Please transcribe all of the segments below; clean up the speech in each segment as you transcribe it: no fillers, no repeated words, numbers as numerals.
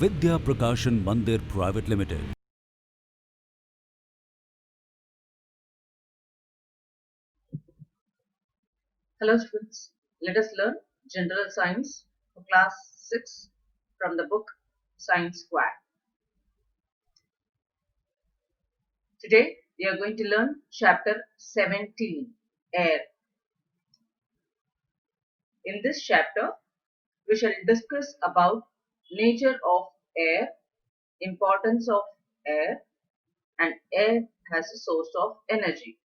Vidya Prakashan Mandir Private Limited. Hello students, let us learn General Science for class 6 from the book Science Square. Today we are going to learn chapter 17, Air. In this chapter we shall discuss about nature of air, importance of air, and air as a source of energy.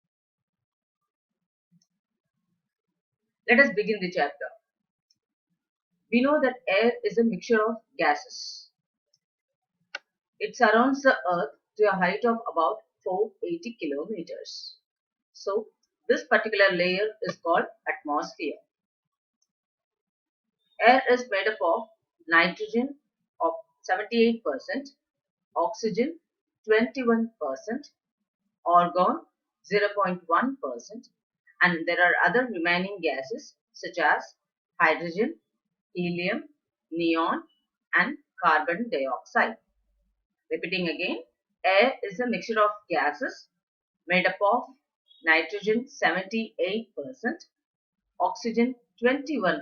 Let us begin the chapter. We know that air is a mixture of gases. It surrounds the earth to a height of about 480 kilometers. So, this particular layer is called atmosphere. Air is made up of nitrogen of 78%, oxygen 21%, argon 0.1%, and there are other remaining gases such as hydrogen, helium, neon, and carbon dioxide. Repeating again, air is a mixture of gases made up of nitrogen 78%, oxygen 21%,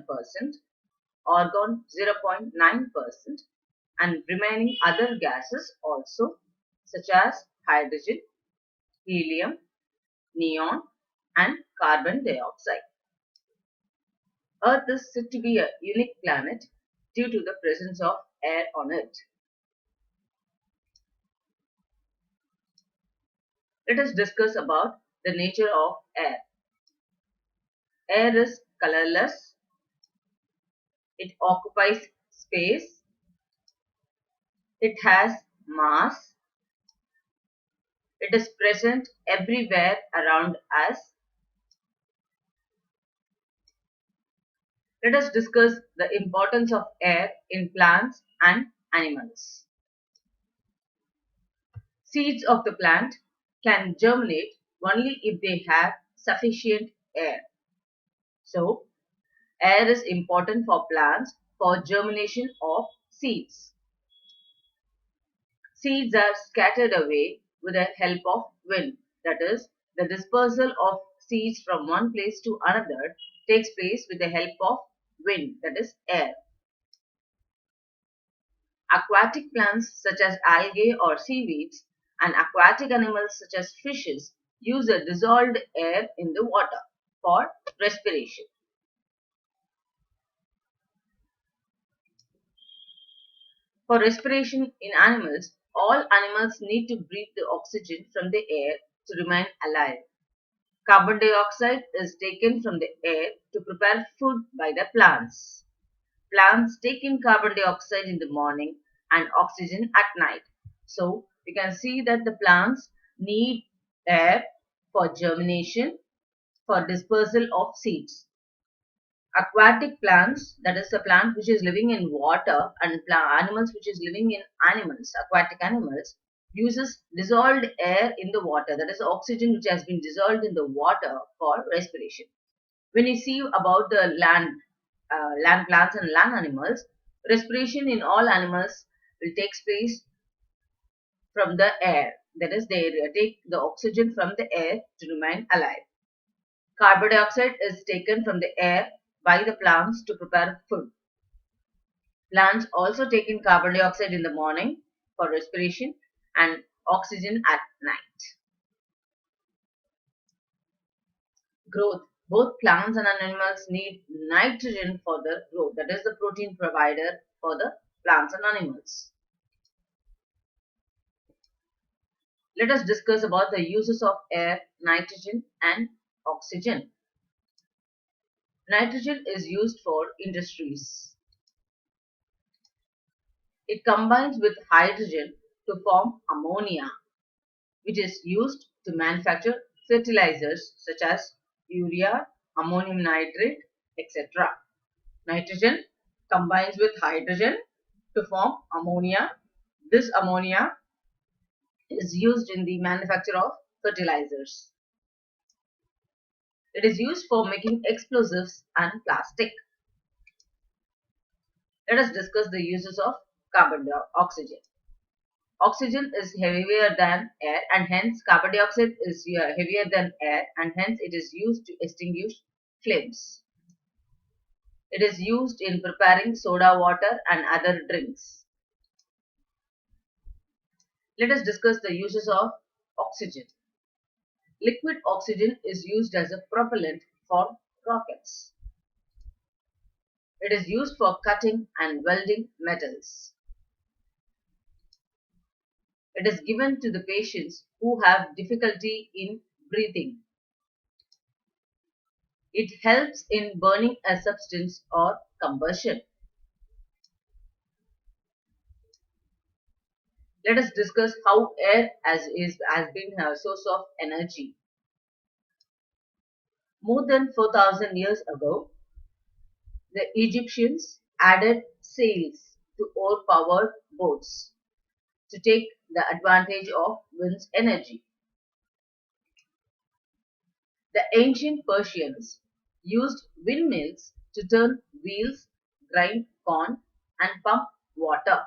argon 0.9%, and remaining other gases also such as hydrogen, helium, neon, and carbon dioxide. Earth is said to be a unique planet due to the presence of air on it. Let us discuss about the nature of air. Air is colorless, it occupies space, it has mass, it is present everywhere around us. Let us discuss the importance of air in plants and animals. Seeds of the plant can germinate only if they have sufficient air. So, air is important for plants for germination of seeds. Seeds are scattered away with the help of wind. That is, the dispersal of seeds from one place to another takes place with the help of wind, that is, air. Aquatic plants such as algae or seaweeds and aquatic animals such as fishes use the dissolved air in the water for respiration. For respiration in animals, all animals need to breathe the oxygen from the air to remain alive. Carbon dioxide is taken from the air to prepare food by the plants. Plants take in carbon dioxide in the morning and oxygen at night. So, you can see that the plants need air for germination, for dispersal of seeds. Aquatic plants, that is a plant which is living in water, and animals which is living in animals, aquatic animals, uses dissolved air in the water, that is oxygen which has been dissolved in the water for respiration. When you see about the land plants and land animals, respiration in all animals will take place from the air, that is they take the oxygen from the air to remain alive. Carbon dioxide is taken from the air by the plants to prepare food. Plants also take in carbon dioxide in the morning for respiration and oxygen at night. Growth. Both plants and animals need nitrogen for their growth. That is the protein provider for the plants and animals. Let us discuss about the uses of air, nitrogen and oxygen. Nitrogen is used for industries. It combines with hydrogen to form ammonia, which is used to manufacture fertilizers such as urea, ammonium nitrate, etc. Nitrogen combines with hydrogen to form ammonia. This ammonia is used in the manufacture of fertilizers. It is used for making explosives and plastic. Let us discuss the uses of oxygen. Oxygen is heavier than air and hence carbon dioxide is heavier than air and hence it is used to extinguish flames. It is used in preparing soda water and other drinks. Let us discuss the uses of oxygen. Liquid oxygen is used as a propellant for rockets. It is used for cutting and welding metals. It is given to the patients who have difficulty in breathing. It helps in burning a substance or combustion. Let us discuss how air has been a source of energy. More than 4,000 years ago, the Egyptians added sails to oar-powered boats to take the advantage of wind's energy. The ancient Persians used windmills to turn wheels, grind corn, and pump water.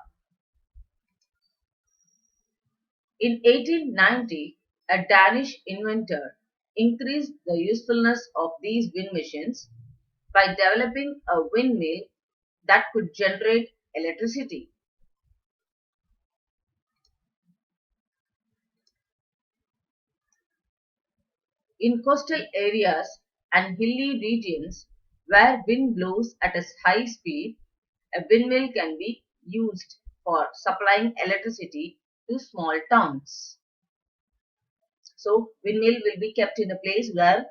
In 1890, a Danish inventor increased the usefulness of these wind machines by developing a windmill that could generate electricity. In coastal areas and hilly regions where wind blows at a high speed, a windmill can be used for supplying electricity to small towns. So, windmill will be kept in a place where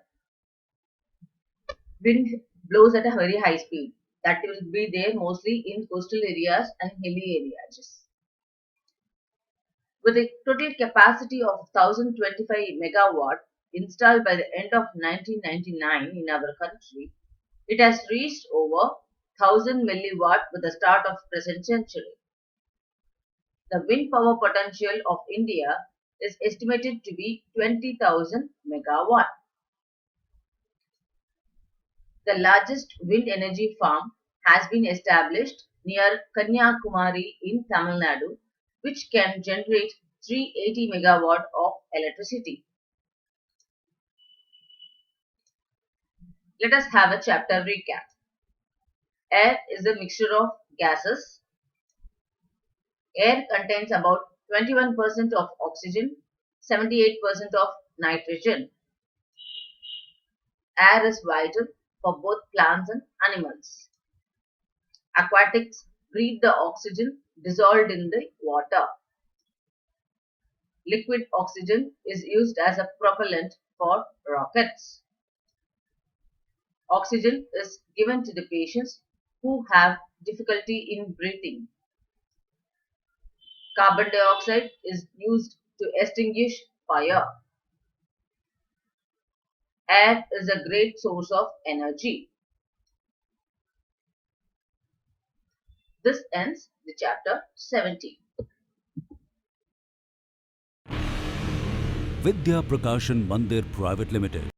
wind blows at a very high speed. That will be there mostly in coastal areas and hilly areas. With a total capacity of 1025 megawatt installed by the end of 1999 in our country, it has reached over 1000 milliwatt with the start of present century. The wind power potential of India is estimated to be 20,000 megawatt. The largest wind energy farm has been established near Kanyakumari in Tamil Nadu, which can generate 380 megawatt of electricity. Let us have a chapter recap. Air is a mixture of gases. Air contains about 21% of oxygen, 78% of nitrogen. Air is vital for both plants and animals. Aquatics breathe the oxygen dissolved in the water. Liquid oxygen is used as a propellant for rockets. Oxygen is given to the patients who have difficulty in breathing. Carbon dioxide is used to extinguish fire. Air is a great source of energy. This ends the chapter 17. Vidya Prakashan Mandir Private Limited.